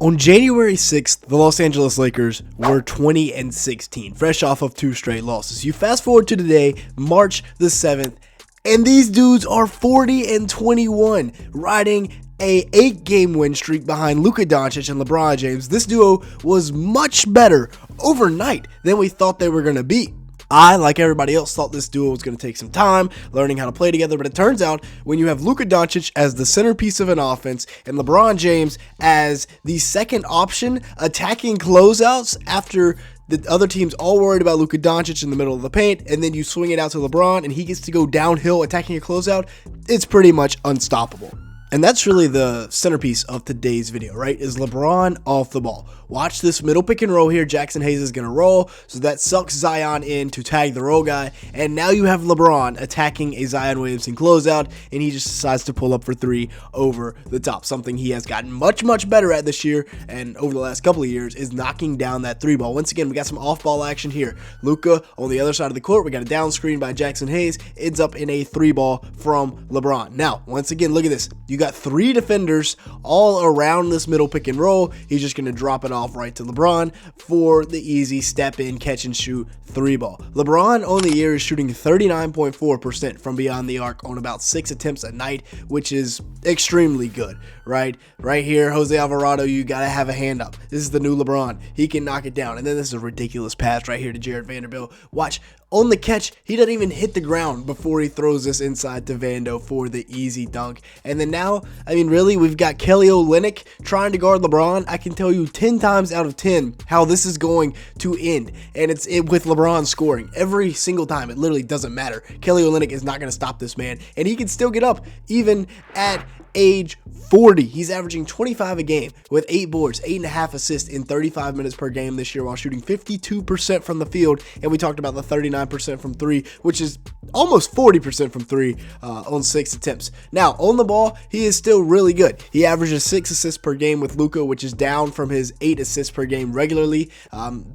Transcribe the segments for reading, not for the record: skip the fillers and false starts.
On January 6th, the Los Angeles Lakers were 20-16, fresh off of 2 straight losses. You fast forward to today, March the 7th, and these dudes are 40-21, riding a 8-game win streak behind Luka Doncic and LeBron James. This duo was much better overnight than we thought they were going to be. I, like everybody else, thought this duo was going to take some time learning how to play together, but it turns out when you have Luka Doncic as the centerpiece of an offense and LeBron James as the second option attacking closeouts after the other team's all worried about Luka Doncic in the middle of the paint, and then you swing it out to LeBron and he gets to go downhill attacking a closeout, it's pretty much unstoppable. And that's really the centerpiece of today's video, right? Is LeBron off the ball. Watch this middle pick and roll here. Jackson Hayes is going to roll, so that sucks Zion in to tag the roll guy. And now you have LeBron attacking a Zion Williamson closeout, and he just decides to pull up for 3 over the top. Something he has gotten much, much better at this year, and over the last couple of years, is knocking down that 3 ball. Once again, we got some off-ball action here. Luka on the other side of the court. We got a down screen by Jackson Hayes. Ends up in a 3 ball from LeBron. Now, once again, look at this. You got 3 defenders all around this middle pick and roll. He's just going to drop it off right to LeBron for the easy step in, catch and shoot 3 ball. LeBron on the year is shooting 39.4% from beyond the arc on about 6 attempts a night, which is extremely good, right? Right here, Jose Alvarado, you got to have a hand up. This is the new LeBron. He can knock it down. And then this is a ridiculous pass right here to Jared Vanderbilt. Watch. On the catch, he doesn't even hit the ground before he throws this inside to Vando for the easy dunk. And then now, I mean, really, we've got Kelly Olynyk trying to guard LeBron. I can tell you 10 times out of 10 how this is going to end. And it's with LeBron scoring every single time. It literally doesn't matter. Kelly Olynyk is not going to stop this man. And he can still get up even at age 40. He's averaging 25 a game with 8 boards, 8.5 assists in 35 minutes per game this year while shooting 52% from the field. And we talked about the 39% from 3, which is almost 40% from 3 on 6 attempts. Now, on the ball, he is still really good. He averages 6 assists per game with Luka, which is down from his 8 assists per game regularly.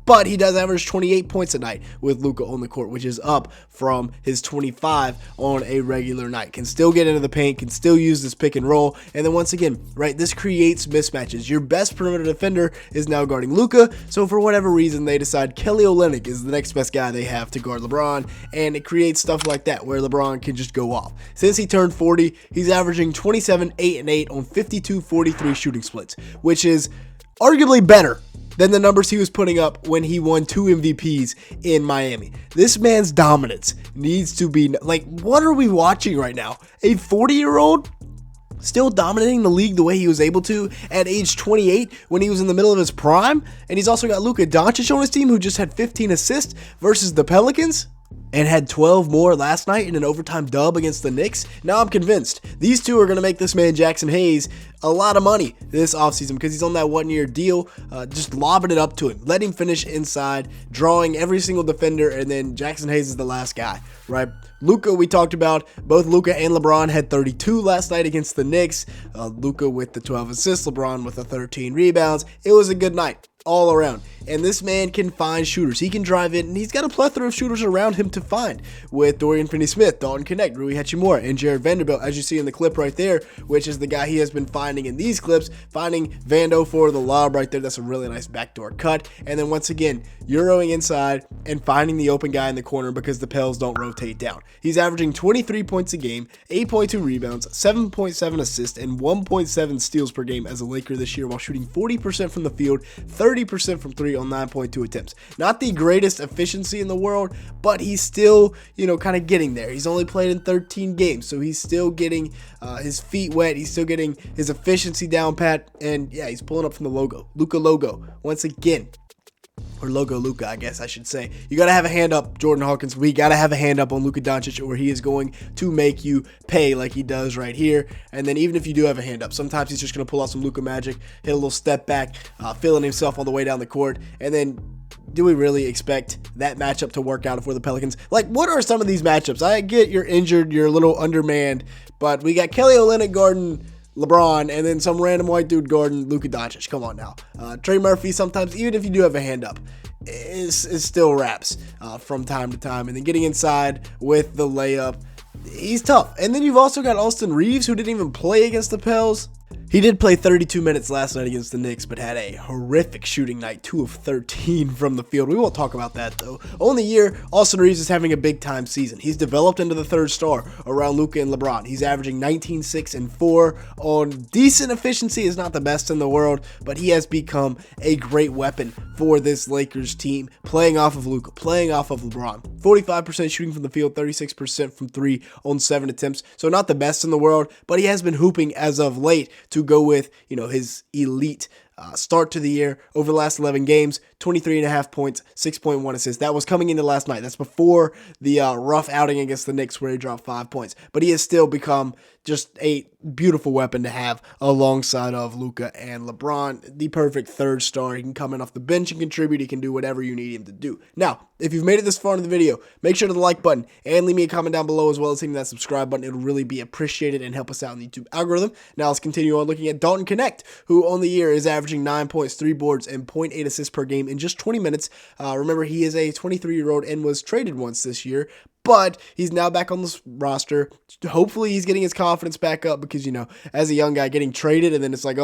But he does average 28 points a night with Luka on the court, which is up from his 25 on a regular night. Can still get into the paint, can still use this pick and roll. And then once again, right, this creates mismatches. Your best perimeter defender is now guarding Luka, so for whatever reason, they decide Kelly Olynyk is the next best guy they have to guard LeBron, and it creates stuff like that where LeBron can just go off. Since he turned 40, he's averaging 27, 8, and 8 on 52-43 shooting splits, which is arguably better than the numbers he was putting up when he won 2 MVPs in Miami. This man's dominance needs to be, like, what are we watching right now? A 40-year-old still dominating the league the way he was able to at age 28 when he was in the middle of his prime? And he's also got Luka Doncic on his team, who just had 15 assists versus the Pelicans and had 12 more last night in an overtime dub against the Knicks. Now I'm convinced these two are going to make this man Jackson Hayes a lot of money this offseason because he's on that 1-year deal. Just lobbing it up to him. Let him finish inside, drawing every single defender, and then Jackson Hayes is the last guy, right? Luka, we talked about. Both Luka and LeBron had 32 last night against the Knicks. Luka with the 12 assists, LeBron with the 13 rebounds. It was a good night all around. And this man can find shooters. He can drive in, and he's got a plethora of shooters around him to find with Dorian Finney-Smith, Dalton Knecht, Rui Hachimura, and Jared Vanderbilt, as you see in the clip right there, which is the guy he has been finding in these clips, finding Vando for the lob right there. That's a really nice backdoor cut. And then once again, Euroing inside and finding the open guy in the corner because the Pels don't rotate down. He's averaging 23 points a game, 8.2 rebounds, 7.7 assists, and 1.7 steals per game as a Laker this year while shooting 40% from the field, 30% from 3 on 9.2 attempts. Not the greatest efficiency in the world, but he's still, kind of getting there. He's only played in 13 games, so he's still getting his feet wet. He's still getting his efficiency down pat, and yeah, he's pulling up from the Luka logo once again. Or logo Luka, I guess I should say. You got to have a hand up, Jordan Hawkins. We got to have a hand up on Luka Doncic, or he is going to make you pay like he does right here. And then even if you do have a hand up, sometimes he's just going to pull out some Luka magic, hit a little step back, feeling himself all the way down the court. And then do we really expect that matchup to work out for the Pelicans? Like, what are some of these matchups? I get you're injured, you're a little undermanned, but we got Kelly Olynyk guarding LeBron, and then some random white dude guarding Luka Doncic. Come on now. Trey Murphy, sometimes, even if you do have a hand up, is still raps from time to time. And then getting inside with the layup, he's tough. And then you've also got Austin Reaves, who didn't even play against the Pels. He did play 32 minutes last night against the Knicks, but had a horrific shooting night, 2 of 13 from the field. We won't talk about that, though. On the year, Austin Reaves is having a big-time season. He's developed into the third star around Luka and LeBron. He's averaging 19, 6, and 4 on decent efficiency. Is not the best in the world, but he has become a great weapon for this Lakers team, playing off of Luka, playing off of LeBron. 45% shooting from the field, 36% from 3 on 7 attempts. So not the best in the world, but he has been hooping as of late to go with, his elite start to the year. Over the last 11 games, 23.5 points, 6.1 assists. That was coming into last night. That's before the rough outing against the Knicks where he dropped 5 points. But he has still become just a beautiful weapon to have alongside of Luka and LeBron. The perfect third star. He can come in off the bench and contribute. He can do whatever you need him to do. Now, if you've made it this far in the video, make sure to the like button and leave me a comment down below as well as hitting that subscribe button. It'll really be appreciated and help us out in the YouTube algorithm. Now let's continue on looking at Dalton Connect, who on the year is averaging 9 points, 3 boards, and 0.8 assists per game in just 20 minutes. Remember, he is a 23-year-old and was traded once this year, but he's now back on this roster. Hopefully he's getting his confidence back up because, as a young guy getting traded and then it's like,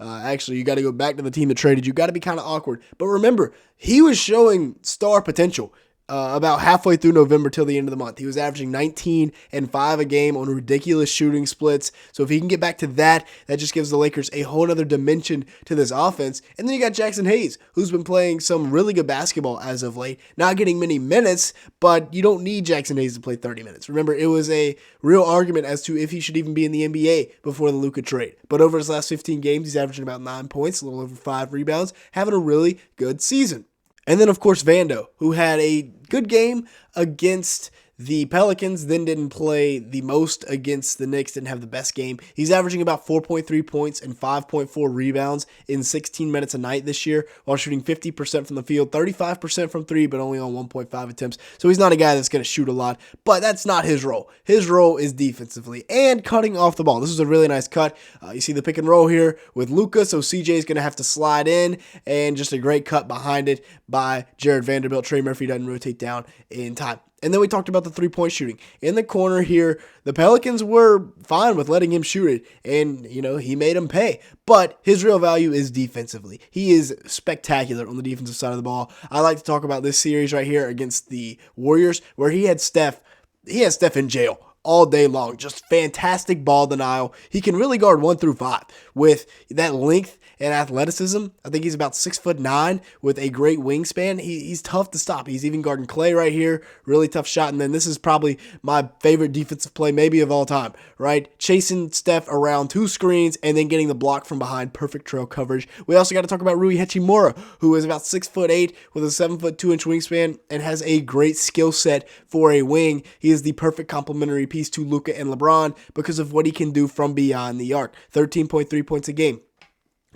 actually you got to go back to the team that traded you. Got to be kind of awkward. But remember, he was showing star potential. About halfway through November till the end of the month. He was averaging 19 and 5 a game on ridiculous shooting splits. So if he can get back to that, that just gives the Lakers a whole other dimension to this offense. And then you got Jackson Hayes, who's been playing some really good basketball as of late. Not getting many minutes, but you don't need Jackson Hayes to play 30 minutes. Remember, it was a real argument as to if he should even be in the NBA before the Luka trade. But over his last 15 games, he's averaging about 9 points, a little over 5 rebounds, having a really good season. And then, of course, Vando, who had a good game against the Pelicans, then didn't play the most against the Knicks, didn't have the best game. He's averaging about 4.3 points and 5.4 rebounds in 16 minutes a night this year, while shooting 50% from the field, 35% from 3, but only on 1.5 attempts. So he's not a guy that's going to shoot a lot, but that's not his role. His role is defensively and cutting off the ball. This is a really nice cut. You see the pick and roll here with Luka, so CJ is going to have to slide in, and just a great cut behind it by Jared Vanderbilt. Trey Murphy doesn't rotate down in time. And then we talked about the three-point shooting. In the corner here, the Pelicans were fine with letting him shoot it, and, he made them pay. But his real value is defensively. He is spectacular on the defensive side of the ball. I like to talk about this series right here against the Warriors, where he had Steph in jail all day long. Just fantastic ball denial. He can really guard 1 through 5 with that length and athleticism. I think he's about 6'9" with a great wingspan. He's tough to stop. He's even guarding Clay right here. Really tough shot. And then this is probably my favorite defensive play maybe of all time, right? Chasing Steph around 2 screens and then getting the block from behind. Perfect trail coverage. We also got to talk about Rui Hachimura, who is about 6'8" with a 7'2" wingspan and has a great skill set for a wing. He is the perfect complementary piece to Luka and LeBron because of what he can do from beyond the arc. 13.3 points a game.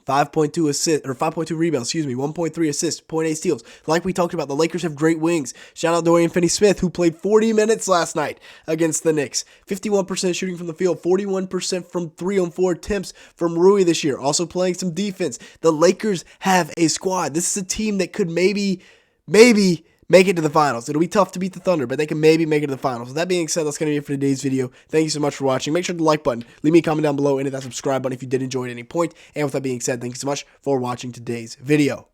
5.2 rebounds, 1.3 assists, 0.8 steals. Like we talked about, the Lakers have great wings. Shout out Dorian Finney-Smith, who played 40 minutes last night against the Knicks. 51% shooting from the field, 41% from 3 on 4 attempts from Rui this year. Also playing some defense. The Lakers have a squad. This is a team that could maybe make it to the finals. It'll be tough to beat the Thunder, but they can maybe make it to the finals. With that being said, that's going to be it for today's video. Thank you so much for watching. Make sure to like button, leave me a comment down below, and hit that subscribe button if you did enjoy at any point. And with that being said, thank you so much for watching today's video.